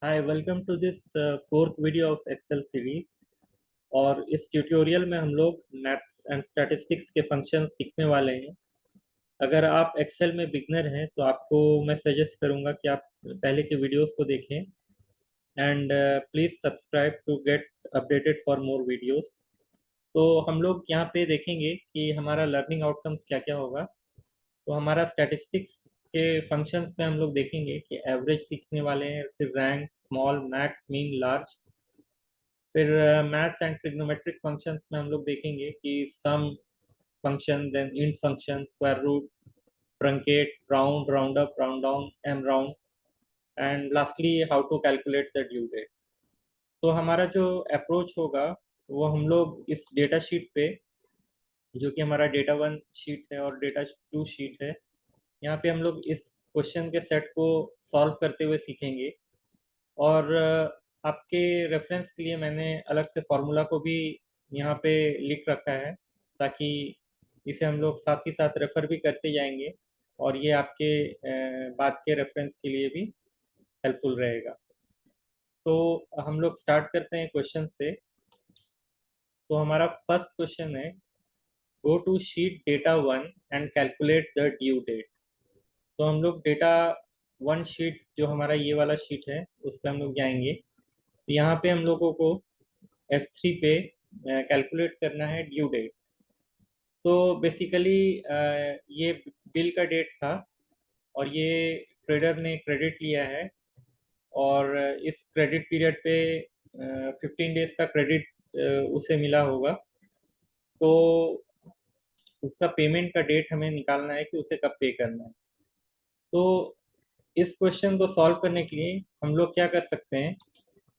Hi welcome to this fourth video of Excel series. और इस tutorial में हम लोग मैथ्स एंड स्टैटिस्टिक्स के फंक्शन सीखने वाले हैं। अगर आप एक्सेल में बिगनर हैं तो आपको मैं सजेस्ट करूंगा कि आप पहले के वीडियोस को देखें and please subscribe to get updated for more videos. तो हम लोग यहाँ पे देखेंगे कि हमारा लर्निंग आउटकम्स क्या क्या होगा। तो हमारा स्टैटिस्टिक्स के फंक्शंस में हम लोग देखेंगे कि एवरेज सीखने वाले हैं, फिर rank, small, max, mean, large. फिर मैथ्स एंड ट्रिग्नोमेट्रिक फंक्शंस में हम लोग देखेंगे कि sum function, then int function, square root, truncate, round, round up, round down, and round, and lastly how to calculate the due date. तो हमारा जो approach होगा वो हम लोग इस डेटा शीट पे, जो कि हमारा डेटा वन शीट है और डेटा टू शीट है, यहाँ पे हम लोग इस क्वेश्चन के सेट को सॉल्व करते हुए सीखेंगे। और आपके रेफरेंस के लिए मैंने अलग से फॉर्मूला को भी यहाँ पे लिख रखा है, ताकि इसे हम लोग साथ ही साथ रेफर भी करते जाएंगे और ये आपके बाद के रेफरेंस के लिए भी हेल्पफुल रहेगा। तो हम लोग स्टार्ट करते हैं क्वेश्चन से। तो हमारा फर्स्ट क्वेश्चन है, go to sheet data one and calculate the due date. तो हम लोग डेटा वन शीट, जो हमारा ये वाला शीट है, उस पर हम लोग जाएंगे। तो यहाँ पे हम लोगों को F3 पे कैलकुलेट करना है ड्यू डेट। तो बेसिकली ये बिल का डेट था और ये ट्रेडर ने क्रेडिट लिया है, और इस क्रेडिट पीरियड पे 15 डेज का क्रेडिट उसे मिला होगा। तो उसका पेमेंट का डेट हमें निकालना है कि उसे कब पे करना है। तो इस क्वेश्चन को सॉल्व करने के लिए हम लोग क्या कर सकते हैं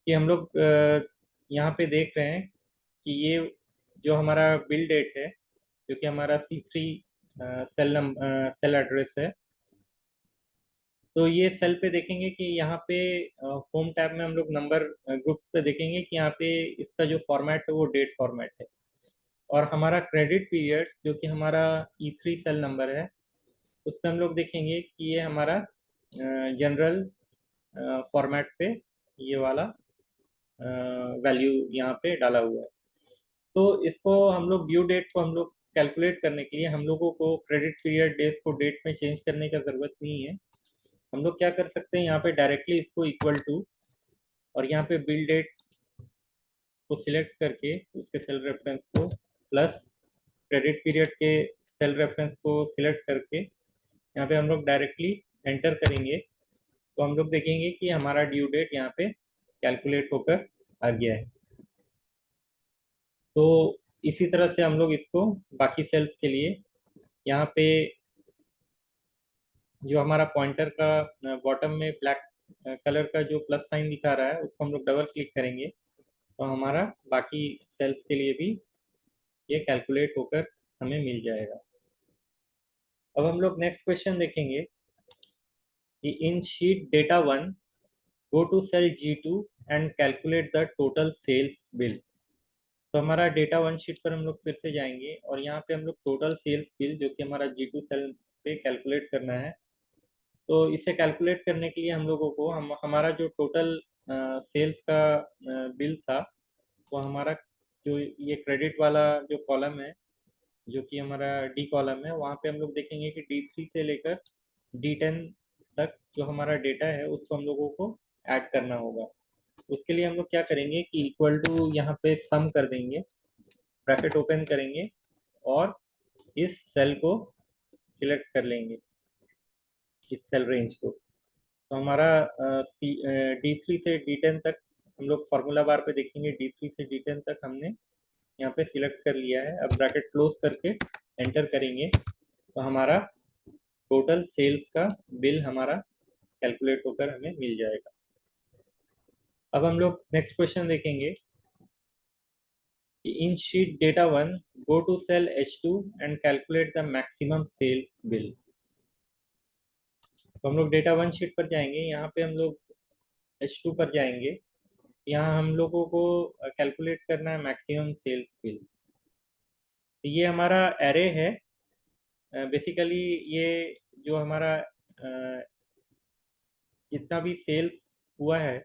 कि हम लोग यहाँ पे देख रहे हैं कि ये जो हमारा बिल डेट है, जो कि हमारा C3 सेल एड्रेस है। तो ये सेल पे देखेंगे कि यहाँ पे होम टैब में हम लोग नंबर ग्रुप्स पे देखेंगे कि यहाँ पे इसका जो फॉर्मेट है वो डेट फॉर्मेट है। और हमारा क्रेडिट पीरियड, जो कि हमारा E3 सेल नंबर है, उस पर हम लोग देखेंगे कि ये हमारा जनरल फॉर्मेट पे ये वाला वैल्यू यहाँ पे डाला हुआ है। तो इसको हम लोग ड्यू डेट को हम लोग कैलकुलेट करने के लिए हम लोगों को क्रेडिट पीरियड डेज को डेट में चेंज करने का ज़रूरत नहीं है। हम लोग क्या कर सकते हैं, यहाँ पे डायरेक्टली इसको इक्वल टू, और यहाँ पे बिल डेट को सिलेक्ट करके उसके सेल रेफरेंस को प्लस क्रेडिट पीरियड के सेल रेफरेंस को सिलेक्ट करके यहाँ पे हम लोग डायरेक्टली एंटर करेंगे। तो हम लोग देखेंगे कि हमारा ड्यू डेट यहाँ पे कैलकुलेट होकर आ गया है। तो इसी तरह से हम लोग इसको बाकी सेल्स के लिए, यहाँ पे जो हमारा पॉइंटर का बॉटम में ब्लैक कलर का जो प्लस साइन दिखा रहा है, उसको हम लोग डबल क्लिक करेंगे तो हमारा बाकी सेल्स के लिए भी ये कैलकुलेट होकर हमें मिल जाएगा। अब हम लोग नेक्स्ट क्वेश्चन देखेंगे कि in sheet data one, go to cell G2 and calculate the total sales bill. तो हमारा डेटा वन शीट पर हम लोग फिर से जाएंगे और यहाँ पे हम लोग टोटल सेल्स बिल, जो कि हमारा G2 सेल पे कैलकुलेट करना है। तो इसे कैलकुलेट करने के लिए हम लोगों को हमारा जो टोटल सेल्स का बिल था, वो हमारा जो ये क्रेडिट वाला जो कॉलम है, जो कि हमारा डी कॉलम है, वहाँ पे हम लोग देखेंगे कि D3 से लेकर D10 तक जो हमारा डेटा है उसको हम लोगों को ऐड करना होगा। उसके लिए हम लोग क्या करेंगे कि इक्वल टू यहाँ पे सम कर देंगे, ब्रैकेट ओपन करेंगे और इस सेल को सिलेक्ट कर लेंगे, इस सेल रेंज को। तो हमारा D3 से D10 तक हम लोग फार्मूला बार पे देखेंगे, D3 से D10 तक हमने यहाँ पे सिलेक्ट कर लिया है। अब ब्रैकेट क्लोज करके एंटर करेंगे तो हमारा टोटल सेल्स का बिल हमारा कैलकुलेट होकर हमें मिल जाएगा। अब हम लोग नेक्स्ट क्वेश्चन देखेंगे कि in sheet data one, go to cell H2 and calculate the maximum sales bill. तो हम लोग डेटा वन शीट पर जाएंगे, यहाँ पे हम लोग H2 पर जाएंगे। यहाँ हम लोगों को कैलकुलेट करना है मैक्सिमम सेल्स बिल। तो ये हमारा एरे है। बेसिकली ये जो हमारा जितना भी सेल्स हुआ है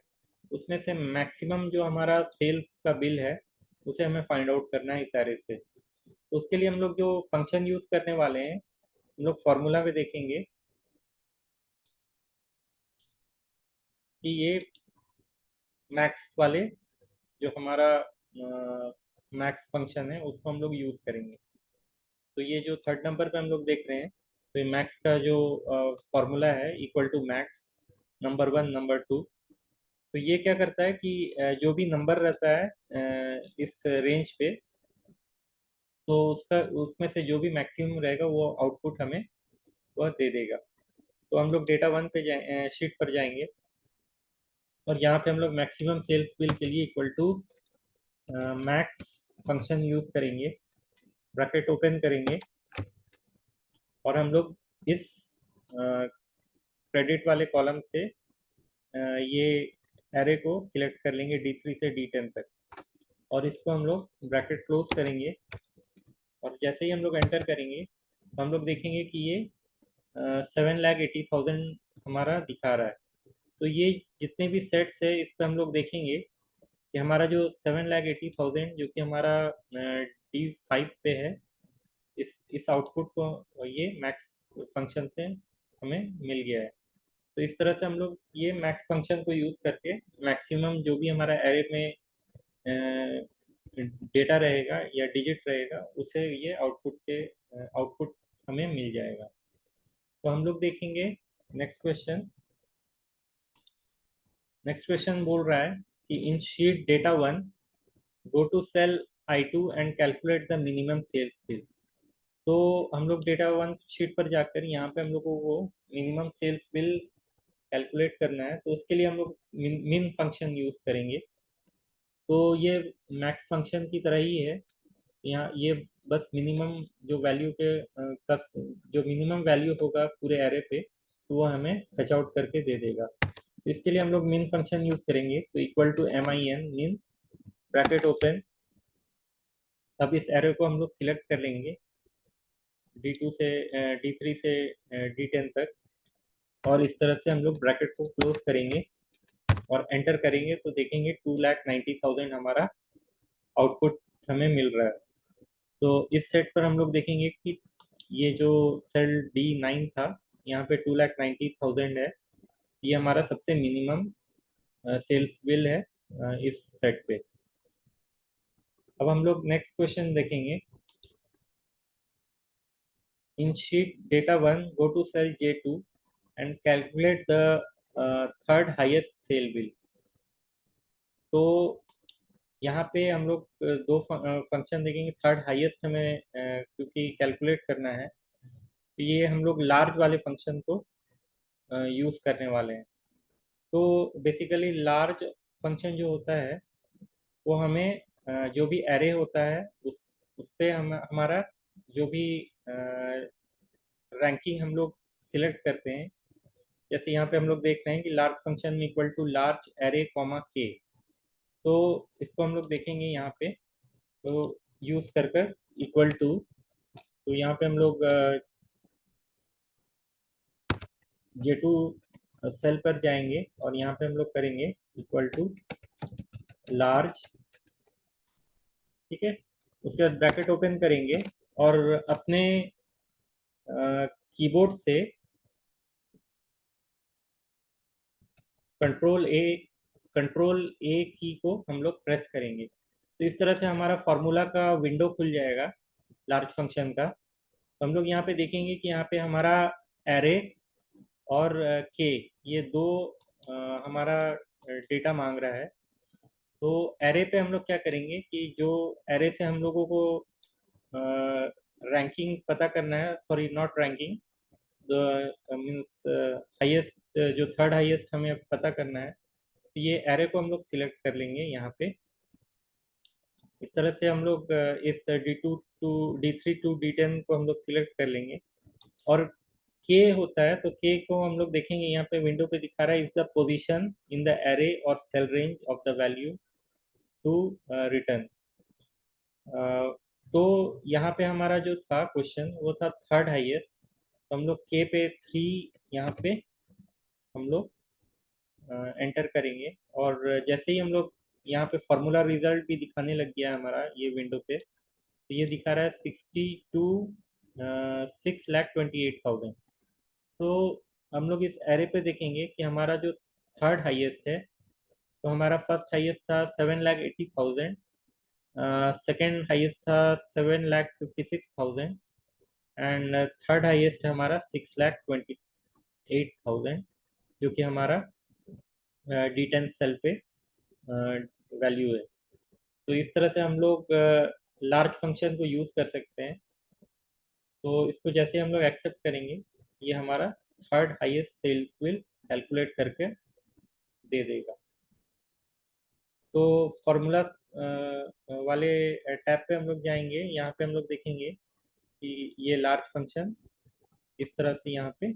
उसमें से मैक्सिमम जो हमारा सेल्स का बिल है उसे हमें फाइंड आउट करना है इस एरे से। तो उसके लिए हम लोग जो फंक्शन यूज करने वाले हैं, हम लोग फॉर्मूला में देखेंगे कि ये मैक्स वाले जो हमारा मैक्स फंक्शन है उसको हम लोग यूज करेंगे। तो ये जो थर्ड नंबर पे हम लोग देख रहे हैं, तो ये मैक्स का जो फॉर्मूला है equal to max number one number two. तो ये क्या करता है कि जो भी नंबर रहता है इस रेंज पे, तो उसका उसमें से जो भी मैक्सिमम रहेगा वो आउटपुट हमें वह दे देगा। तो हम लोग डेटा वन पे जाए, शीट पर जाएंगे और यहाँ पे हम लोग मैक्सिमम सेल्स बिल के लिए equal to max function use करेंगे, ब्रैकेट ओपन करेंगे और हम लोग इस क्रेडिट वाले कॉलम से ये एरे को सिलेक्ट कर लेंगे D3 से D10 तक और इसको हम लोग ब्रैकेट क्लोज करेंगे। और जैसे ही हम लोग एंटर करेंगे तो हम लोग देखेंगे कि ये 7,80,000 हमारा दिखा रहा है। तो ये जितने भी सेट्स है इस पर हम लोग देखेंगे कि हमारा जो 7,80,000 जो कि हमारा D5 पे है, इस आउटपुट को ये मैक्स फंक्शन से हमें मिल गया है। तो इस तरह से हम लोग ये मैक्स फंक्शन को यूज़ करके मैक्सिमम जो भी हमारा एरे में डेटा रहेगा या डिजिट रहेगा उसे ये आउटपुट हमें मिल जाएगा। तो हम लोग देखेंगे नेक्स्ट क्वेश्चन। नेक्स्ट क्वेश्चन बोल रहा है कि in sheet data one go to cell I2 and calculate the minimum sales bill. तो हम लोग डेटा वन शीट पर जाकर यहाँ पे हम लोगों को मिनिमम सेल्स बिल कैलकुलेट करना है। तो उसके लिए हम लोग मिन फंक्शन यूज करेंगे। तो ये मैक्स फंक्शन की तरह ही है। यहाँ ये बस मिनिमम जो वैल्यू के जो मिनिमम वैल्यू होगा पूरे एरे पे, तो वो हमें फेच आउट करके दे देगा। तो इसके लिए हम लोग मिन फंक्शन यूज करेंगे। तो equal to min min bracket open. अब इस एरे को हम लोग सिलेक्ट कर लेंगे D2 से D3 से D10 तक और इस तरह से हम लोग ब्रैकेट को क्लोज करेंगे और एंटर करेंगे तो देखेंगे 2,90,000 हमारा आउटपुट हमें मिल रहा है। तो इस सेट पर हम लोग देखेंगे कि ये जो सेल D9 था, यहाँ पे 2,90,000 है। ये हमारा सबसे मिनिमम सेल्स बिल है इस सेट पे। अब हम लोग नेक्स्ट क्वेश्चन देखेंगे। In sheet data one go to cell J2 and calculate the third highest sale bill. तो यहाँ पे हम लोग दो फंक्शन देखेंगे। थर्ड हाईएस्ट हमें क्योंकि कैलकुलेट करना है, तो ये हम लोग लार्ज वाले फंक्शन को यूज़ करने वाले हैं। तो बेसिकली लार्ज फंक्शन जो होता है वो हमें जो भी एरे होता है उस पे हमारा जो भी रैंकिंग हम लोग सिलेक्ट करते हैं। जैसे यहाँ पे हम लोग देख रहे हैं कि लार्ज फंक्शन में equal to large array comma के। तो इसको हम लोग देखेंगे यहाँ पे। तो यूज़ कर कर इक्वल टू, तो यहाँ पे हम लोग J2 सेल पर जाएंगे और यहाँ पे हम लोग करेंगे इक्वल टू लार्ज। ठीक है, उसके बाद ब्रैकेट ओपन करेंगे और अपने कीबोर्ड से कंट्रोल ए कंट्रोल ए की को हम लोग प्रेस करेंगे। तो इस तरह से हमारा फार्मूला का विंडो खुल जाएगा लार्ज फंक्शन का। तो हम लोग यहाँ पे देखेंगे कि यहाँ पे हमारा एरे और के, ये दो हमारा डेटा मांग रहा है। तो एरे पे हम लोग क्या करेंगे कि जो एरे से हम लोगों को रैंकिंग पता करना है, sorry not ranking, means highest, जो थर्ड हाईएस्ट हमें पता करना है, तो ये एरे को हम लोग सिलेक्ट कर लेंगे यहाँ पे। इस तरह से हम लोग इस D3 टू D10 को हम लोग सिलेक्ट कर लेंगे। और के होता है, तो के को हम लोग देखेंगे यहाँ पे विंडो पे दिखा रहा है is the position in the array or cell range of the value to return. तो यहाँ पे हमारा जो था क्वेश्चन वो था थर्ड हाईएस्ट। तो हम लोग के पे 3 यहाँ पे हम लोग एंटर करेंगे और जैसे ही हम लोग यहाँ पे फार्मूला रिजल्ट भी दिखाने लग गया है हमारा ये विंडो पे, तो ये दिखा रहा है 6,28,000। तो हम लोग इस एरे पे देखेंगे कि हमारा जो थर्ड हाईएस्ट है, तो हमारा फर्स्ट हाईएस्ट था 7,80,000, सेकेंड हाईएस्ट था 7,56,000 एंड थर्ड हाईएस्ट है हमारा 6,28,000, जो कि हमारा D10 सेल पे वैल्यू है। तो इस तरह से हम लोग लार्ज फंक्शन को यूज़ कर सकते हैं। तो इसको जैसे हम लोग एक्सेप्ट करेंगे, ये हमारा third highest sale will calculate करके दे देगा। तो फॉर्मूला वाले टैब पे हम लोग जाएंगे, यहाँ पे हम लोग देखेंगे कि ये लार्ज फंक्शन इस तरह से यहाँ पे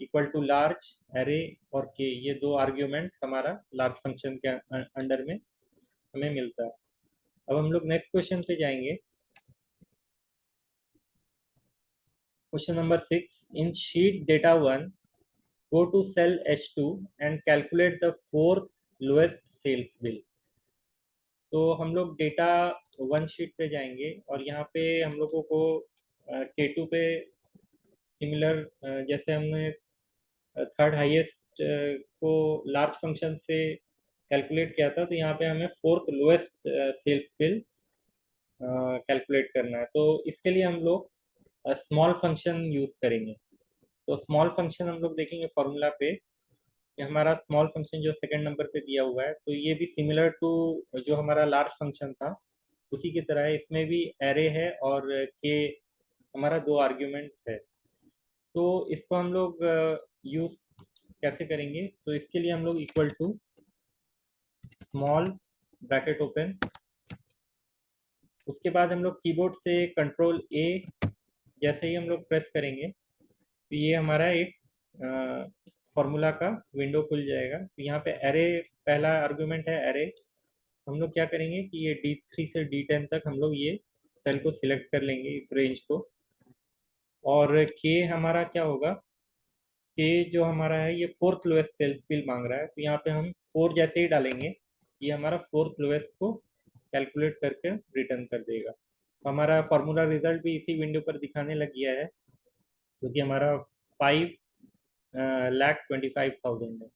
इक्वल टू लार्ज एरे और के, ये दो आर्ग्यूमेंट्स हमारा लार्ज फंक्शन के अंडर में हमें मिलता है। अब हम लोग नेक्स्ट क्वेश्चन पे जाएंगे। Question number 6, in sheet data 1 go to cell H2 and calculate the fourth lowest sales bill। तो हम लोग डेटा 1 शीट पे जाएंगे और यहाँ पे हम लोगों को K2 पे सिमिलर जैसे हमने थर्ड हाईएस्ट को लार्ज फंक्शन से कैलकुलेट किया था, तो यहाँ पे हमें fourth lowest sales bill calculate करना है। तो इसके लिए हम लोग स्मॉल फंक्शन यूज करेंगे। तो स्मॉल फंक्शन हम लोग देखेंगे फॉर्मूला पे, ये हमारा स्मॉल फंक्शन जो सेकंड नंबर पे दिया हुआ है, तो ये भी सिमिलर टू जो हमारा लार्ज फंक्शन था उसी की तरह है। इसमें भी एरे है और के हमारा दो आर्ग्यूमेंट है। तो इसको हम लोग यूज कैसे करेंगे, तो इसके लिए हम लोग equal to small bracket open, उसके बाद हम लोग कीबोर्ड से कंट्रोल ए जैसे ही हम लोग प्रेस करेंगे, तो ये हमारा एक फॉर्मूला का विंडो खुल जाएगा। तो यहाँ पे एरे पहला आर्गुमेंट है एरे। हम लोग क्या करेंगे कि ये D3 से D10 तक हम लोग ये सेल को सिलेक्ट कर लेंगे, इस रेंज को। और के हमारा क्या होगा, के जो हमारा है ये फोर्थ लोएस्ट सेल्स बिल मांग रहा है, तो यहाँ पे हम 4 जैसे ही डालेंगे ये हमारा फोर्थ लोएस्ट को कैलकुलेट करके रिटर्न कर देगा। तो हमारा फार्मूला रिजल्ट भी इसी विंडो पर दिखाने लग गया है, जो कि हमारा 5,25,000 है।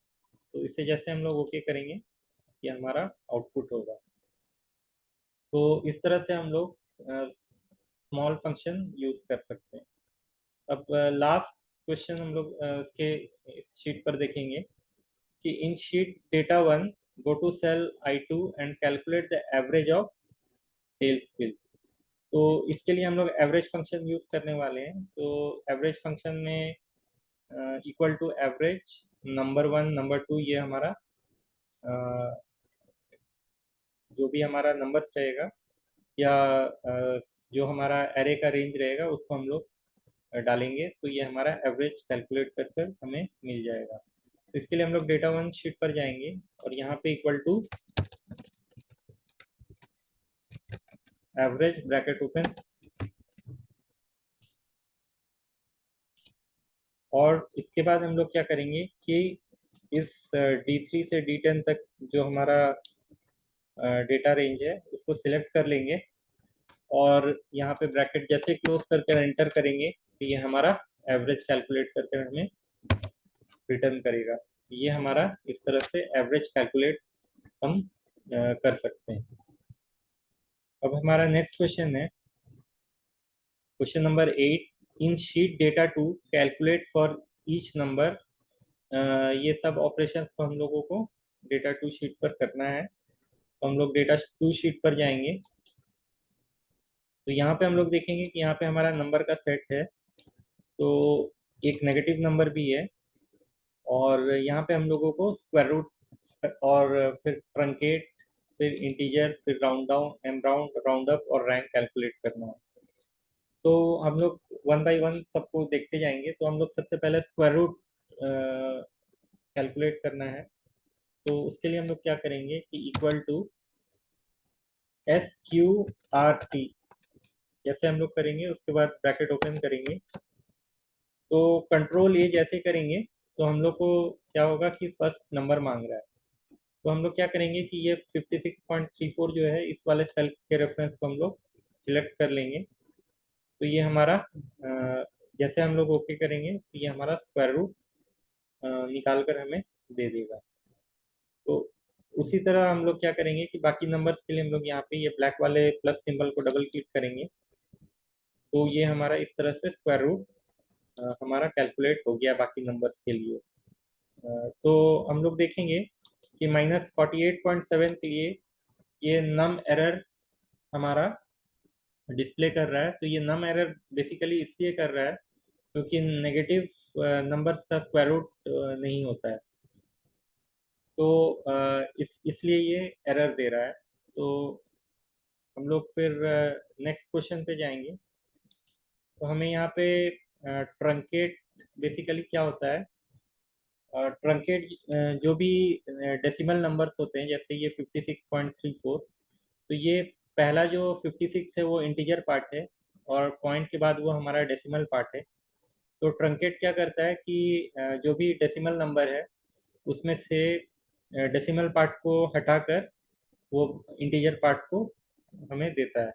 तो इसे जैसे हम लोग ओके करेंगे, ये हमारा आउटपुट होगा। तो इस तरह से हम लोग स्मॉल फंक्शन यूज कर सकते हैं। अब लास्ट क्वेश्चन हम लोग इसके इस शीट पर देखेंगे कि in sheet data 1 go to cell I2 and calculate the average of sales bill. तो इसके लिए हम लोग एवरेज फंक्शन यूज करने वाले हैं। तो एवरेज फंक्शन में equal to average number 1 number 2, ये हमारा जो भी हमारा नंबर्स रहेगा या जो हमारा एरे का रेंज रहेगा उसको हम लोग डालेंगे, तो ये हमारा एवरेज कैलकुलेट कर कर हमें मिल जाएगा। तो इसके लिए हम लोग डेटा 1 शीट पर जाएंगे और यहाँ पे equal to average bracket open, और इसके बाद हम लोग क्या करेंगे कि इस D3 से D10 तक जो हमारा डेटा रेंज है उसको सिलेक्ट कर लेंगे और यहाँ पे ब्रैकेट जैसे क्लोज करके एंटर करेंगे तो ये हमारा एवरेज कैलकुलेट करके हमें रिटर्न करेगा। ये हमारा इस तरह से एवरेज कैलकुलेट हम कर सकते हैं। अब हमारा नेक्स्ट क्वेश्चन है question number 8, in sheet data 2 calculate for each number. ये सब ऑपरेशंस को हम लोगों को डेटा 2 शीट पर करना है। तो हम लोग डेटा 2 शीट पर जाएंगे, तो यहाँ पे हम लोग देखेंगे कि यहाँ पे हमारा नंबर का सेट है। तो एक नेगेटिव नंबर भी है और यहाँ पे हम लोगों को स्क्वायर रूट और फिर ट्रंकेट, फिर इंटीजर, फिर round down, M round, round up और रैंक कैलकुलेट करना है। तो हम लोग वन बाय वन सबको देखते जाएंगे। तो हम लोग सबसे पहले स्क्वायर रूट कैलकुलेट करना है। तो उसके लिए हम लोग क्या करेंगे कि इक्वल टू SQRT जैसे हम लोग करेंगे, उसके बाद ब्रैकेट ओपन करेंगे। तो कंट्रोल ए जैसे करेंगे तो हम लोग को क्या होगा कि फर्स्ट नंबर मांग रहा है। तो हम लोग क्या करेंगे कि ये 56.34 जो है इस वाले सेल के रेफरेंस को हम लोग सिलेक्ट कर लेंगे। तो ये हमारा जैसे हम लोग ओके करेंगे तो ये हमारा स्क्वायर रूट निकाल कर हमें दे देगा। तो उसी तरह हम लोग क्या करेंगे कि बाकी नंबर्स के लिए हम लोग यहाँ पे ये ब्लैक वाले प्लस सिंबल को डबल क्लिक करेंगे। तो ये हमारा इस तरह से स्क्वायर रूट हमारा कैलकुलेट हो गया बाकी नंबर्स के लिए। तो हम लोग देखेंगे कि -48.7 के लिए ये नम एरर हमारा डिस्प्ले कर रहा है। तो ये नम एरर बेसिकली इसलिए कर रहा है क्योंकि नेगेटिव नंबर्स का स्क्वायर रूट नहीं होता है। तो इसलिए ये एरर दे रहा है। तो हम लोग फिर नेक्स्ट क्वेश्चन पे जाएंगे। तो हमें यहाँ पे ट्रंकेट बेसिकली क्या होता है। ट्रंकेट जो भी डेसिमल नंबर्स होते हैं जैसे ये 56.34, तो ये पहला जो 56 है वो इंटीजर पार्ट है और पॉइंट के बाद वो हमारा डेसिमल पार्ट है। तो ट्रंकेट क्या करता है कि जो भी डेसिमल नंबर है उसमें से डेसिमल पार्ट को हटाकर वो इंटीजर पार्ट को हमें देता है।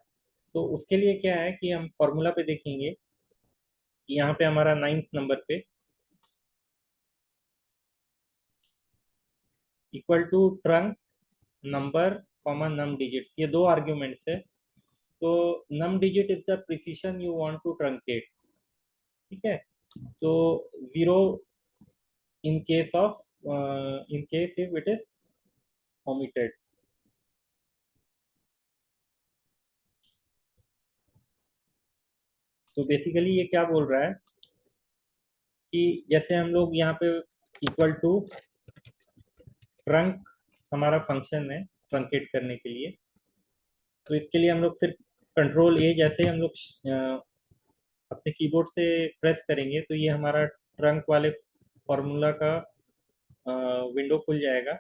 तो उसके लिए क्या है कि हम फॉर्मूला पे देखेंगे कि यहाँ पे हमारा 9th नंबर पे equal to trunc number comma num digits, ये दो आर्ग्यूमेंट्स है। तो num digit is the precision you want to truncate, ठीक है। तो 0 in case of in case if it is omitted। तो बेसिकली ये क्या बोल रहा है कि जैसे हम लोग यहाँ पे इक्वल टू ट्रंक हमारा फंक्शन है ट्रंकेट करने के लिए। तो इसके लिए हम लोग फिर कंट्रोल ए जैसे हम लोग अपने कीबोर्ड से प्रेस करेंगे तो ये हमारा ट्रंक वाले फॉर्मूला का विंडो खुल जाएगा।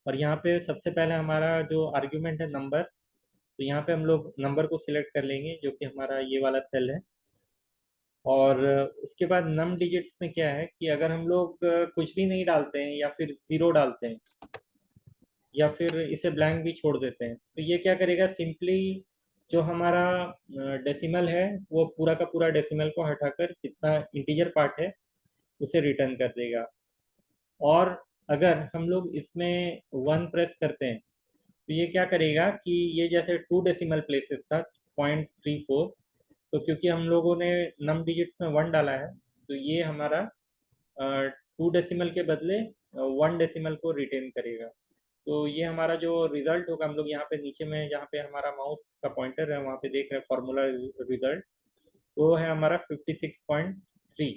और यहाँ पे सबसे पहले हमारा जो आर्ग्यूमेंट है नंबर, तो यहाँ पे हम लोग नंबर को सिलेक्ट कर लेंगे जो कि हमारा ये वाला सेल है। और उसके बाद नम डिजिट्स में क्या है कि अगर हम लोग कुछ भी नहीं डालते हैं या फिर जीरो डालते हैं या फिर इसे ब्लैंक भी छोड़ देते हैं तो ये क्या करेगा, सिंपली जो हमारा डेसिमल है वो पूरा का पूरा डेसिमल को हटाकर जितना इंटीजर पार्ट है उसे रिटर्न कर देगा। और अगर हम लोग इसमें 1 प्रेस करते हैं तो ये क्या करेगा कि ये जैसे 2 डेसिमल प्लेसेस था 0.34, तो क्योंकि हम लोगों ने नम डिजिट्स में 1 डाला है तो ये हमारा 2 डेसिमल के बदले 1 डेसिमल को रिटेन करेगा। तो ये हमारा जो रिजल्ट होगा, हम लोग यहाँ पे नीचे में जहाँ पे हमारा माउस का पॉइंटर है वहाँ पे देख रहे हैं फॉर्मूला रिजल्ट, वो है हमारा 56.3।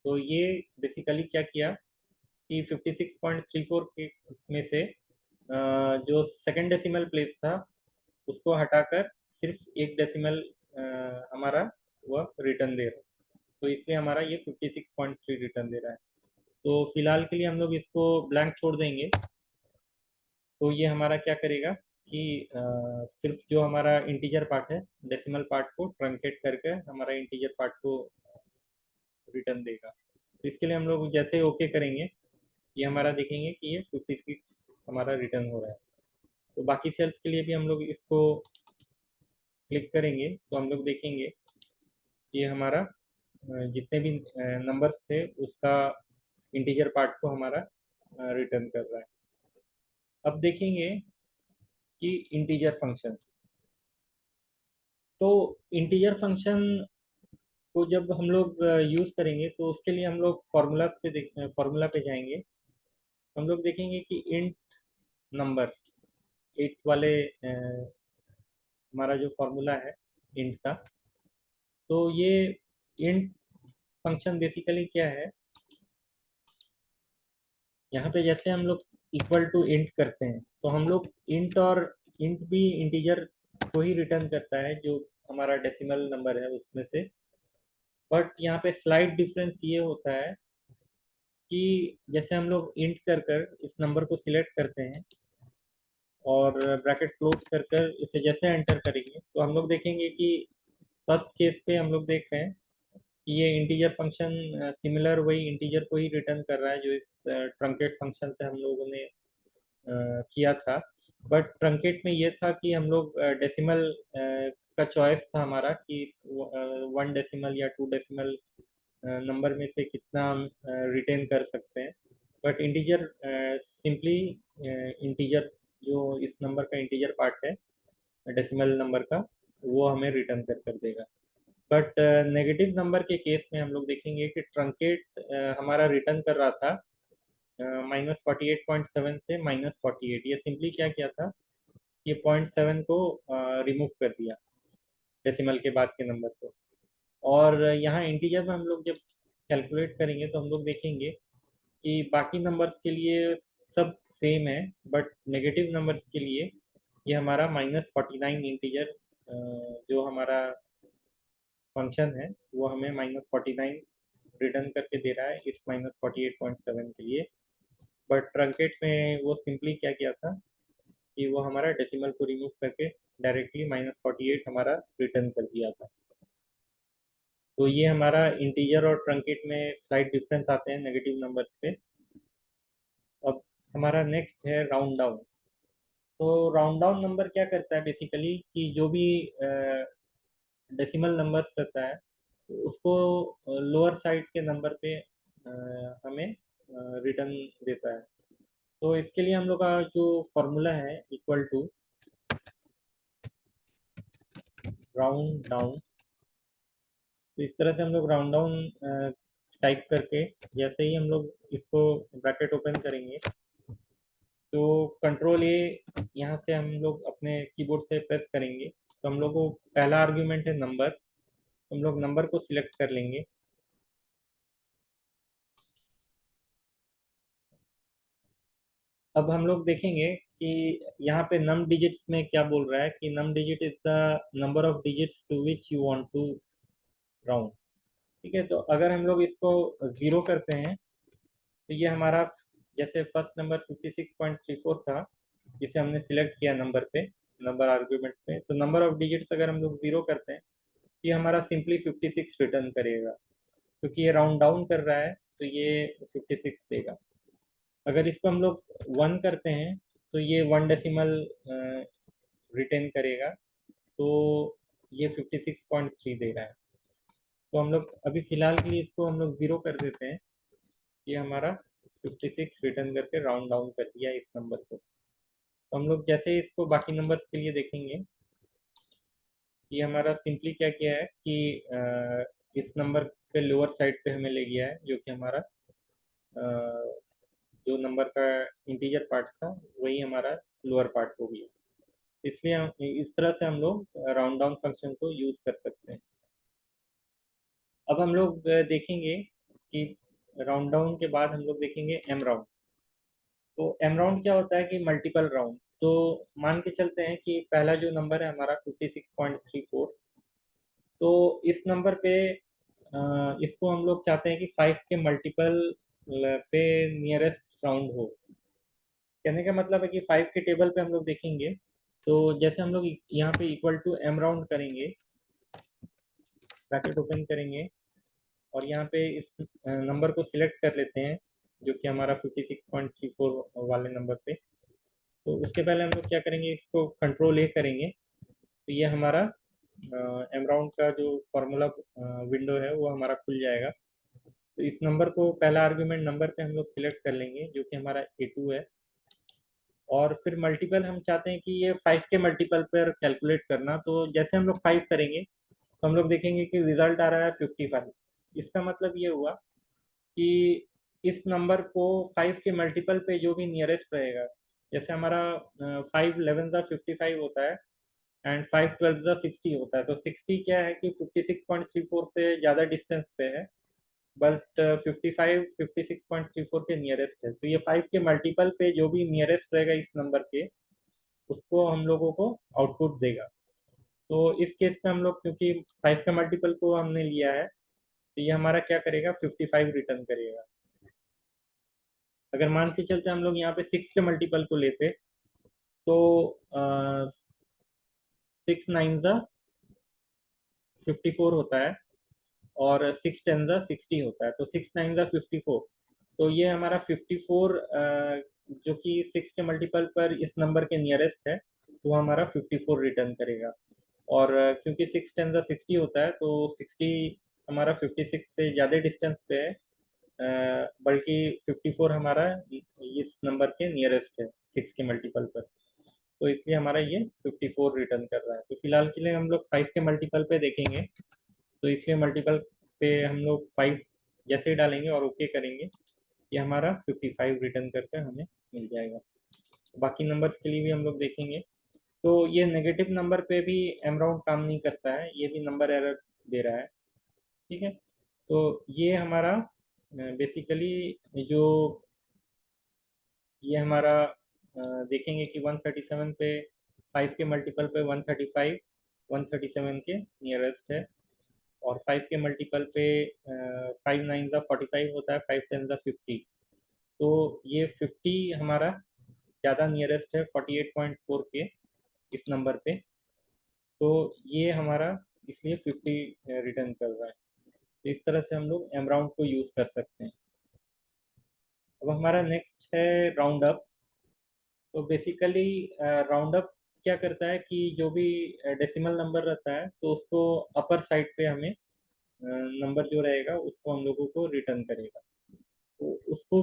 तो ये बेसिकली क्या किया कि 56.34 के इसमें से जो सेकंड डेसिमल प्लेस था उसको हटाकर सिर्फ एक डेसिमल हमारा वह रिटर्न दे रहा है। तो इसलिए हमारा ये 56.3 रिटर्न दे रहा है। तो फिलहाल के लिए हम लोग इसको ब्लैंक छोड़ देंगे। तो ये हमारा क्या करेगा कि सिर्फ जो हमारा इंटीजर पार्ट है डेसिमल पार्ट को ट्रंकेट करके हमारा इंटीजर पार्ट को रिटर्न देगा। तो इसके लिए हम लोग जैसे ओके करेंगे ये हमारा देखेंगे कि ये 56 हमारा रिटर्न हो रहा है। तो बाकी सेल्स के लिए भी हम लोग इसको क्लिक करेंगे तो हम लोग देखेंगे कि ये हमारा जितने भी नंबर्स थे उसका इंटीजर पार्ट को हमारा रिटर्न कर रहा है। अब देखेंगे कि इंटीजर फंक्शन। तो इंटीजर फंक्शन को जब हम लोग यूज़ करेंगे तो उसके लिए हम लोग फार्मूला पे जाएंगे। हम लोग देखेंगे कि इंट नंबर 8 वाले हमारा जो फार्मूला है इंट का। तो ये इंट फंक्शन बेसिकली क्या है, यहाँ पे जैसे हम लोग इक्वल टू इंट करते हैं तो हम लोग इंट और इंट भी इंटीजर को ही रिटर्न करता है जो हमारा डेसिमल नंबर है उसमें से। बट यहाँ पे स्लाइड डिफरेंस ये होता है कि जैसे हम लोग इंट कर कर इस नंबर को सिलेक्ट करते हैं और ब्रैकेट क्लोज कर कर इसे जैसे एंटर करेंगे तो हम लोग देखेंगे कि फर्स्ट केस पे हम लोग देख रहे हैं ये इंटीजर फंक्शन सिमिलर वही इंटीजर को ही रिटर्न कर रहा है जो इस ट्रंकेट फंक्शन से हम लोगों ने किया था। बट ट्रंकेट में ये था कि हम लोग डेसिमल का चॉइस था हमारा कि 1 डेसिमल या 2 डेसिमल नंबर में से कितना हम रिटेन कर सकते हैं। बट इंटीजर सिंपली इंटीजर जो इस नंबर का इंटीजर पार्ट है डेसिमल नंबर का, वो हमें रिटर्न कर देगा। बट नेगेटिव नंबर के केस में हम लोग देखेंगे कि ट्रंकेट हमारा रिटर्न कर रहा था -48.7 से -48। ये सिंपली क्या किया था, ये 0.7 को रिमूव कर दिया डेसिमल के बाद के नंबर को। और यहाँ इंटीजर में हम लोग जब कैलकुलेट करेंगे तो हम लोग देखेंगे कि बाकी नंबर्स के लिए सब सेम है, बट नेगेटिव नंबर्स के लिए ये हमारा -49 इंटीजर जो हमारा फंक्शन है वो हमें -49 रिटर्न करके दे रहा है इस -48.7 के लिए। बट ट्रंकेट में वो सिंपली क्या किया था कि वो हमारा डेसिमल को रिमूव करके डायरेक्टली -48 हमारा रिटर्न कर दिया था। तो ये हमारा इंटीजर और ट्रंकेट में स्लाइट डिफरेंस आते हैं नेगेटिव नंबर्स पे। अब हमारा नेक्स्ट है राउंड डाउन। तो राउंड डाउन नंबर क्या करता है बेसिकली कि जो भी डेसिमल नंबर्स करता है तो उसको लोअर साइड के नंबर पे हमें रिटर्न देता है। तो इसके लिए हम लोग का जो फॉर्मूला है इक्वल टू राउंड डाउन। तो इस तरह से हम लोग राउंड डाउन टाइप करके जैसे ही हम लोग इसको ब्रैकेट ओपन करेंगे तो कंट्रोल ए यहाँ से हम लोग अपने कीबोर्ड से प्रेस करेंगे तो हम लोग को पहला आर्ग्यूमेंट है नंबर, हम लोग नंबर को सिलेक्ट कर लेंगे। अब हम लोग देखेंगे कि यहाँ पे नम डिजिट्स में क्या बोल रहा है कि num digit is the number of digits to which you want to round. ठीक है, तो अगर हम लोग इसको 0 करते हैं तो ये हमारा जैसे फर्स्ट नंबर 56.34 था जिसे हमने सिलेक्ट किया नंबर पे, नंबर आर्ग्यूमेंट पे, तो नंबर ऑफ डिजिट्स अगर हम लोग 0 करते हैं तो ये हमारा सिंपली 56 रिटर्न करेगा क्योंकि ये राउंड डाउन कर रहा है तो ये 56 देगा। अगर इसको हम लोग 1 करते हैं तो ये 1 डेसिमल रिटेन करेगा तो ये 56.3 दे रहा है। तो हम लोग अभी फिलहाल के लिए इसको हम लोग 0 कर देते हैं। ये हमारा 56 रिटर्न करके राउंड डाउन कर दिया इस नंबर को। तो हम लोग जैसे ही इसको बाकी नंबर्स के लिए देखेंगे, ये हमारा सिंपली क्या किया है कि इस नंबर के लोअर साइड पे हमें ले गया है जो कि हमारा जो नंबर का इंटीजर पार्ट था वही हमारा लोअर पार्ट हो गया। इसलिए हम इस तरह से हम लोग राउंड डाउन फंक्शन को यूज कर सकते हैं। अब हम लोग देखेंगे कि राउंड डाउन के बाद हम लोग देखेंगे एम राउंड। तो एम राउंड क्या होता है कि मल्टीपल राउंड। तो मान के चलते हैं कि पहला जो नंबर है हमारा 56.34, तो इस नंबर पे इसको हम लोग चाहते हैं कि 5 के मल्टीपल पे नियरेस्ट राउंड हो। कहने का मतलब है कि 5 के टेबल पे हम लोग देखेंगे तो जैसे हम लोग यहाँ पे इक्वल टू एम राउंड करेंगे, ब्रैकेट ओपन करेंगे और यहाँ पे इस नंबर को सिलेक्ट कर लेते हैं जो कि हमारा 56.34 वाले नंबर पे। तो उसके पहले हम लोग क्या करेंगे, इसको कंट्रोल ए करेंगे तो ये हमारा एम राउंड का जो फॉर्मूला विंडो है वो हमारा खुल जाएगा। तो इस नंबर को पहला आर्ग्यूमेंट नंबर पे हम लोग सिलेक्ट कर लेंगे जो कि हमारा A2 है। और फिर मल्टीपल हम चाहते हैं कि ये 5 के मल्टीपल पर कैलकुलेट करना। तो जैसे हम लोग 5 करेंगे तो हम लोग देखेंगे कि रिजल्ट आ रहा है 55। इसका मतलब ये हुआ कि इस नंबर को 5 के मल्टीपल पे जो भी नियरेस्ट रहेगा, जैसे हमारा 5 11 ज़ा 55 होता है एंड 5 12 ज़ा 60 होता है। तो 60 क्या है कि 56.34 से ज़्यादा डिस्टेंस पे है, बट 55 56.34 के नियरेस्ट है। तो ये 5 के मल्टीपल पे जो भी नियरेस्ट रहेगा इस नंबर के, उसको हम लोगों को आउटपुट देगा। तो इस केस में हम लोग क्योंकि 5 का मल्टीपल को हमने लिया है तो ये हमारा क्या करेगा 55 रिटर्न करेगा। अगर मान के चलते हम लोग यहाँ पे 6 के मल्टीपल को लेते तो 6 9 ज़ा 54 होता है और 6 × 10 = 60 होता है, तो 6 × 9 = 54। तो ये हमारा 54 जो कि 6 के मल्टीपल पर इस नंबर के नियरेस्ट है, तो हमारा 54 रिटर्न करेगा। और क्योंकि 6 × 10 = 60 होता है, तो 60 हमारा 56 से ज़्यादा डिस्टेंस पे है, बल्कि 54 हमारा इस नंबर के नियरेस्ट है 6 के मल्टीपल पर, तो इसलिए हमारा ये 54 रिटर्न कर रहा है। तो फिलहाल के लिए हम लोग 5 के मल्टीपल पे देखेंगे, तो इसके मल्टीपल पे हम लोग 5 जैसे ही डालेंगे और ओके करेंगे, ये हमारा 55 रिटर्न करके हमें मिल जाएगा। बाकी नंबर्स के लिए भी हम लोग देखेंगे। तो ये नेगेटिव नंबर पे भी एम राउंड काम नहीं करता है, ये भी नंबर एरर दे रहा है। ठीक है, तो ये हमारा बेसिकली जो ये हमारा देखेंगे कि 137 पे 5 के मल्टीपल पे 135 137 के नियरेस्ट है, और 5 के मल्टीपल पे 5 9 ज़ा 45 होता है, 5 10 ज़ा 50, तो ये 50 हमारा ज़्यादा नियरेस्ट है 48.4 के इस नंबर पे, तो ये हमारा इसलिए 50 रिटर्न कर रहा है। तो इस तरह से हम लोग एम राउंड को यूज़ कर सकते हैं। अब हमारा नेक्स्ट है राउंड अप। तो बेसिकली राउंड अप क्या करता है कि जो भी डेसिमल नंबर रहता है, तो उसको अपर साइड पे हमें नंबर जो रहेगा उसको हम लोगों को रिटर्न करेगा। तो उसको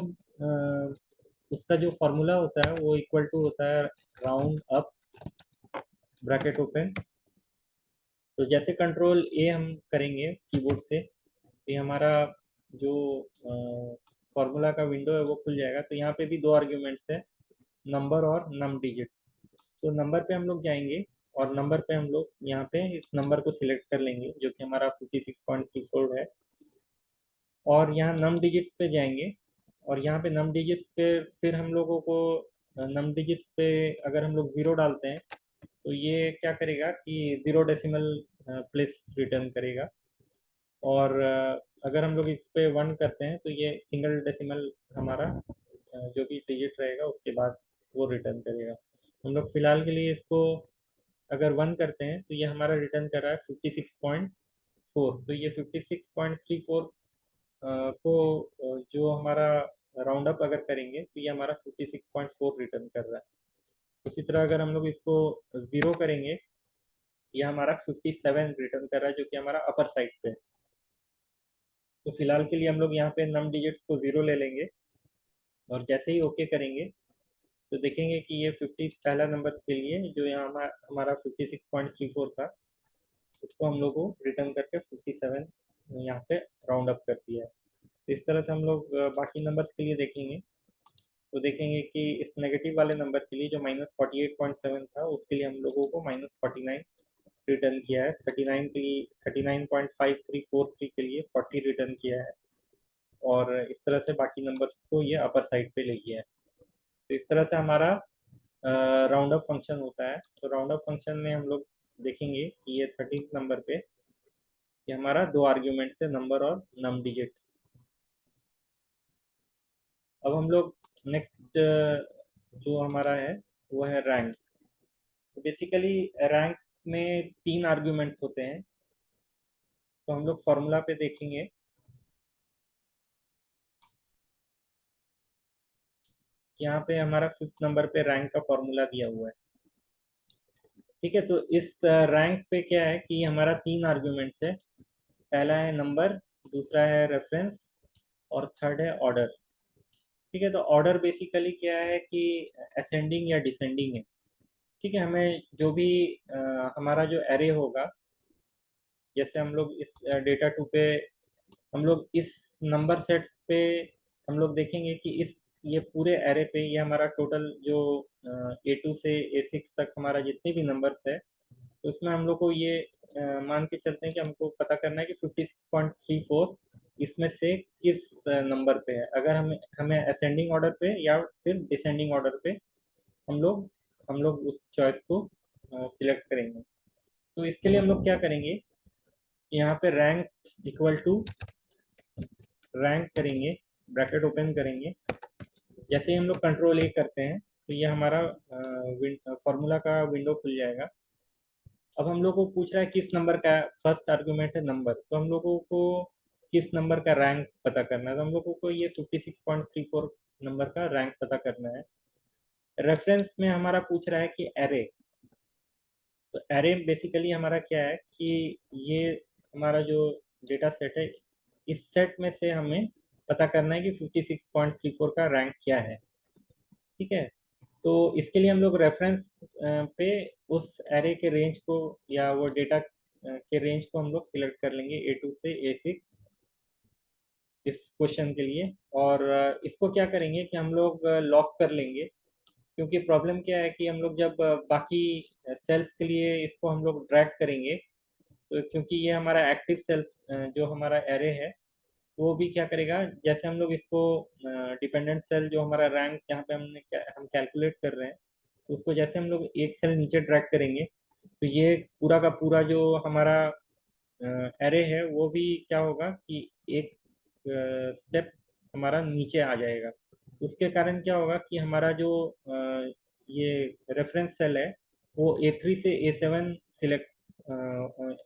उसका जो फॉर्मूला होता है वो इक्वल टू होता है राउंड अप ब्रैकेट ओपन। तो जैसे कंट्रोल ए हम करेंगे कीबोर्ड से, तो ये हमारा जो फॉर्मूला का विंडो है वो खुल जाएगा। तो यहाँ पे भी दो आर्ग्यूमेंट्स है, नंबर और नम डिजिट्स। तो नंबर पे हम लोग जाएंगे और नंबर पे हम लोग यहाँ पे इस नंबर को सिलेक्ट कर लेंगे जो कि हमारा 56.34 है, और यहाँ नम डिजिट्स पे जाएंगे, और यहाँ पे नम डिजिट्स पे फिर हम लोगों को नम डिजिट्स पे अगर हम लोग ज़ीरो डालते हैं, तो ये क्या करेगा कि ज़ीरो डेसिमल प्लेस रिटर्न करेगा, और अगर हम लोग इस पे 1 करते हैं तो ये सिंगल डेसिमल हमारा जो भी डिजिट रहेगा उसके बाद वो रिटर्न करेगा। हम लोग फिलहाल के लिए इसको अगर 1 करते हैं तो ये हमारा रिटर्न कर रहा है 56.4। तो ये 56.34 को जो हमारा राउंड अप अगर करेंगे तो ये हमारा 56.4 रिटर्न कर रहा है। उसी तरह अगर हम लोग इसको ज़ीरो करेंगे, ये हमारा 57 रिटर्न कर रहा है जो कि हमारा अपर साइड पे है। तो फिलहाल के लिए हम लोग यहाँ पे नम डिजिट्स को ज़ीरो ले लेंगे, और जैसे ही ओके करेंगे तो देखेंगे कि ये 50 पहला नंबर के लिए जो यहाँ हमारा 56.34 था, उसको हम लोग को रिटर्न करके 57 यहाँ पे राउंड अप कर दिया है। तो इस तरह से हम लोग बाकी नंबर्स के लिए देखेंगे, तो देखेंगे कि इस नेगेटिव वाले नंबर के लिए जो -48.7 था उसके लिए हम लोगों को -49 रिटर्न किया है, 39 के लिए 39.5343 के लिए 40 रिटर्न किया है, और इस तरह से बाकी नंबर्स को ये अपर साइड पे ले गया है। तो इस तरह से हमारा राउंड अप फंक्शन होता है। तो राउंड अप फंक्शन में हम लोग देखेंगे कि ये 13th नंबर पे ये हमारा दो आर्ग्यूमेंट्स है, नंबर और नम डिजिट्स। अब हम लोग नेक्स्ट जो हमारा है वो है रैंक। तो बेसिकली रैंक में 3 आर्ग्यूमेंट्स होते हैं। तो हम लोग फॉर्मूला पे देखेंगे, यहाँ पे हमारा 5th नंबर पे रैंक का फॉर्मूला दिया हुआ है। ठीक है, तो इस रैंक पे क्या है कि हमारा 3 आर्ग्यूमेंट्स है। पहला है नंबर, दूसरा है रेफरेंस, और थर्ड है ऑर्डर। ठीक है, तो ऑर्डर बेसिकली क्या है कि असेंडिंग या डिसेंडिंग है। ठीक है, हमें जो भी हमारा जो एरे होगा, जैसे हम लोग इस डेटा टू पे हम लोग इस नंबर सेट्स पे हम लोग देखेंगे कि इस ये पूरे एरे पे ये हमारा टोटल जो A2 से A6 तक हमारा जितने भी नंबर्स है, तो उसमें हम लोग को ये मान के चलते हैं कि हमको पता करना है कि 56.34 इसमें से किस नंबर पे है। अगर हमें हमें असेंडिंग ऑर्डर पे या फिर डिसेंडिंग ऑर्डर पे हम लोग उस चॉइस को सिलेक्ट करेंगे। तो इसके लिए हम लोग क्या करेंगे, यहाँ पे रैंक इक्वल टू रैंक करेंगे, ब्रैकेट ओपन करेंगे। जैसे ही हम लोग कंट्रोल ए करते हैं तो ये हमारा फॉर्मूला का विंडो खुल जाएगा। अब हम लोग को पूछ रहा है किस नंबर का, फर्स्ट आर्गुमेंट है नंबर, तो हम लोगों को किस नंबर का रैंक पता करना है, तो हम लोगों को ये 56.34 नंबर का रैंक पता करना है। रेफरेंस में हमारा पूछ रहा है कि एरे, तो एरे बेसिकली हमारा क्या है कि ये हमारा जो डेटा सेट है, इस सेट में से हमें पता करना है कि 56.34 का रैंक क्या है। ठीक है, तो इसके लिए हम लोग रेफरेंस पे उस एरे के रेंज को या वो डेटा के रेंज को हम लोग सिलेक्ट कर लेंगे A2 से A6 इस क्वेश्चन के लिए। और इसको क्या करेंगे कि हम लोग लॉक कर लेंगे, क्योंकि प्रॉब्लम क्या है कि हम लोग जब बाकी सेल्स के लिए इसको हम लोग ड्रैग करेंगे, तो क्योंकि ये हमारा एक्टिव सेल्स जो हमारा एरे है, वो भी क्या करेगा, जैसे हम लोग इसको डिपेंडेंट सेल जो हमारा रैंक जहाँ पे हम कैलकुलेट कर रहे हैं, तो उसको जैसे हम लोग एक सेल नीचे ड्रैग करेंगे, तो ये पूरा का पूरा जो हमारा एरे है वो भी क्या होगा कि एक स्टेप हमारा नीचे आ जाएगा। उसके कारण क्या होगा कि हमारा जो ये रेफरेंस सेल है वो A3 से A7 सिलेक्ट,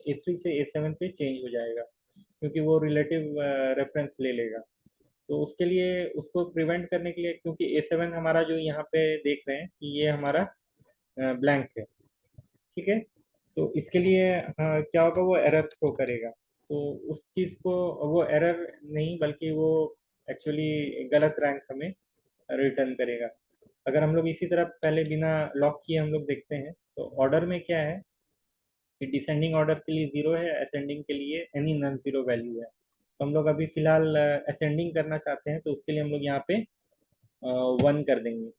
A3 से A7 पे चेंज हो जाएगा, क्योंकि वो रिलेटिव रेफरेंस ले लेगा। तो उसके लिए, उसको प्रिवेंट करने के लिए, क्योंकि A7 हमारा जो यहाँ पे देख रहे हैं कि ये हमारा ब्लैंक है, ठीक है, तो इसके लिए क्या होगा, वो एरर थ्रो करेगा। तो उस चीज़ को, वो एरर नहीं बल्कि वो एक्चुअली गलत रैंक हमें रिटर्न करेगा। अगर हम लोग इसी तरह पहले बिना लॉक किए हम लोग देखते हैं, तो ऑर्डर में क्या है कि डिसेंडिंग ऑर्डर के लिए 0 है, असेंडिंग के लिए एनी नॉन जीरो वैल्यू है। तो हम लोग अभी फिलहाल असेंडिंग करना चाहते हैं, तो उसके लिए हम लोग यहाँ पे 1 कर देंगे।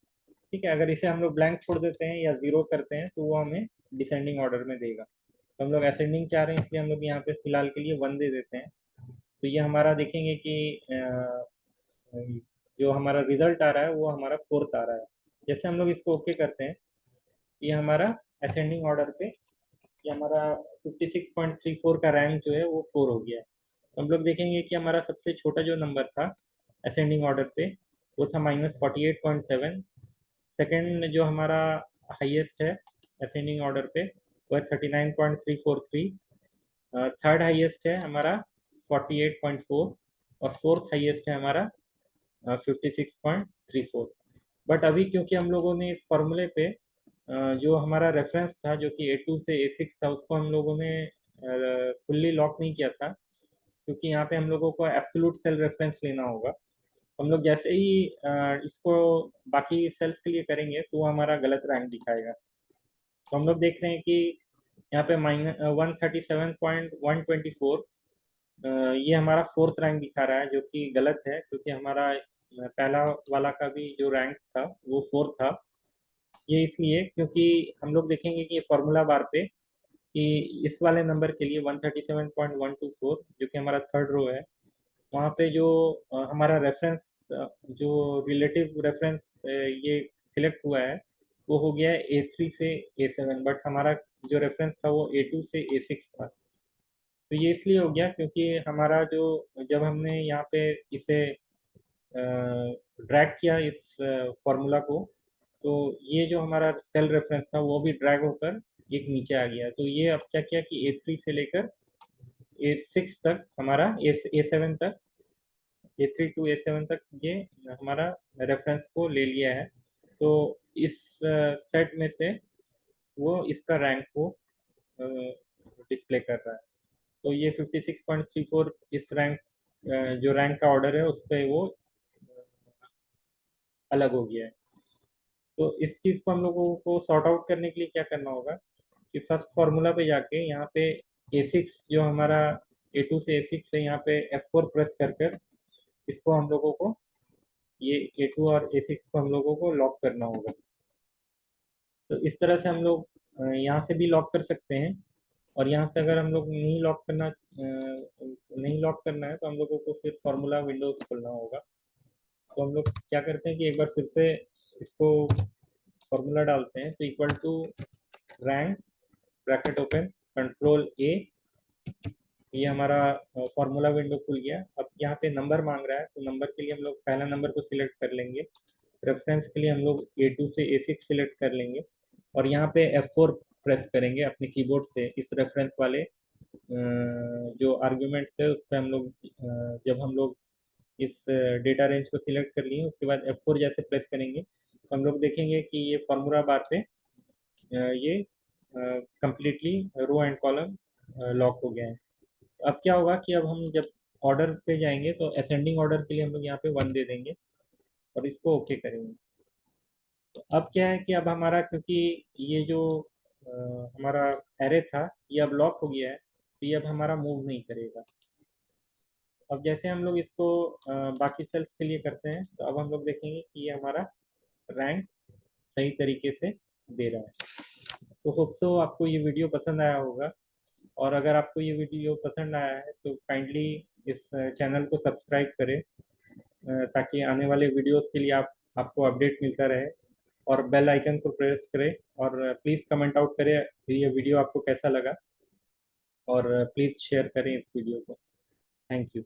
ठीक है, अगर इसे हम लोग ब्लैंक छोड़ देते हैं या 0 करते हैं तो वो हमें डिसेंडिंग ऑर्डर में देगा। तो हम लोग असेंडिंग चाह रहे हैं, इसलिए हम लोग यहाँ पे फिलहाल के लिए 1 दे देते हैं। तो ये हमारा देखेंगे कि जो हमारा रिजल्ट आ रहा है वो हमारा 4th आ रहा है। जैसे हम लोग इसको ओके करते हैं, ये हमारा असेंडिंग ऑर्डर पे, ये हमारा 56.34 का रैंक जो है वो 4 हो गया है। तो हम लोग देखेंगे कि हमारा सबसे छोटा जो नंबर था असेंडिंग ऑर्डर पे, वो था -48.7। सेकेंड जो हमारा हाईएस्ट है असेंडिंग ऑर्डर पे, वो है 39.343। थर्ड हाईएस्ट है हमारा 48.4, और फोर्थ हाईएस्ट है हमारा 56.34। बट अभी क्योंकि हम लोगों ने इस फॉर्मूले पे जो हमारा रेफरेंस था जो कि A2 से A6 था, उसको हम लोगों ने फुल्ली लॉक नहीं किया था, क्योंकि यहाँ पे हम लोगों को एब्सोल्यूट सेल रेफरेंस लेना होगा। हम लोग जैसे ही इसको बाकी सेल्स के लिए करेंगे तो वो हमारा गलत रैंक दिखाएगा। तो हम लोग देख रहे हैं कि यहाँ पे -137.124, ये हमारा 4th रैंक दिखा रहा है, जो कि गलत है, क्योंकि हमारा पहला वाला का भी जो रैंक था वो 4 था। ये इसलिए क्योंकि हम लोग देखेंगे कि फॉर्मूला बार पे कि इस वाले नंबर के लिए 137.124 जो कि हमारा थर्ड रो है, वहाँ पे जो हमारा रेफरेंस, जो रिलेटिव रेफरेंस ये सिलेक्ट हुआ है, वो हो गया है A3 से A7, बट हमारा जो रेफरेंस था वो A2 से A6 था। तो ये इसलिए हो गया क्योंकि हमारा जो, जब हमने यहाँ पे इसे ड्रैग किया इस फॉर्मूला को, तो ये जो हमारा सेल रेफरेंस था वो भी ड्रैग होकर एक नीचे आ गया। तो ये अब क्या किया कि A3 से लेकर A6 तक, हमारा A7 तक, A3 टू A7 तक ये हमारा रेफरेंस को ले लिया है। तो इस सेट में से वो इसका रैंक को डिस्प्ले कर रहा है। तो ये 56.34 इस रैंक, जो रैंक का ऑर्डर है उस पर वो अलग हो गया है। तो इस चीज़ को हम लोगों को सॉर्ट आउट करने के लिए क्या करना होगा कि फर्स्ट फार्मूला पे जाके यहाँ पे A6 जो हमारा A2 से A6 है, यहाँ पे F4 प्रेस कर कर इसको हम लोगों को, ये A2 और A6 को हम लोगों को लॉक करना होगा। तो इस तरह से हम लोग यहाँ से भी लॉक कर सकते हैं, और यहाँ से अगर हम लोग नहीं लॉक करना है तो हम लोगों को फिर फार्मूला विंडो खोलना होगा। तो हम लोग क्या करते हैं कि एक बार फिर से इसको फार्मूला डालते हैं, तो equal to rank bracket open control A, ये हमारा फार्मूला विंडो खुल गया। अब यहाँ पे नंबर मांग रहा है, तो नंबर के लिए हम लोग पहला नंबर को सिलेक्ट कर लेंगे। रेफरेंस के लिए हम लोग A2 से A6 सिलेक्ट कर लेंगे, और यहाँ पे F4 प्रेस करेंगे अपने कीबोर्ड से, इस रेफरेंस वाले जो आर्ग्यूमेंट्स है उस पर हम लोग जब हम लोग इस डेटा रेंज को सिलेक्ट कर लिए उसके बाद F4 जैसे प्रेस करेंगे तो हम लोग देखेंगे कि ये फार्मूला बार पे ये completely row and column lock हो गया है। अब क्या होगा कि अब हम जब ऑर्डर पे जाएंगे तो असेंडिंग ऑर्डर के लिए हम लोग यहाँ पे 1 दे देंगे और इसको ओके करेंगे। तो अब क्या है कि अब हमारा, क्योंकि ये जो हमारा एरे था ये अब लॉक हो गया है तो ये अब हमारा मूव नहीं करेगा। अब जैसे हम लोग इसको बाकी सेल्स के लिए करते हैं तो अब हम लोग देखेंगे कि ये हमारा रैंक सही तरीके से दे रहा है। तो होप सो आपको ये वीडियो पसंद आया होगा, और अगर आपको ये वीडियो पसंद आया है तो काइंडली इस चैनल को सब्सक्राइब करें ताकि आने वाले वीडियोस के लिए आपको अपडेट मिलता रहे, और बेल आइकन को प्रेस करें, और प्लीज़ कमेंट आउट करें ये वीडियो आपको कैसा लगा, और प्लीज़ शेयर करें इस वीडियो को। Thank you.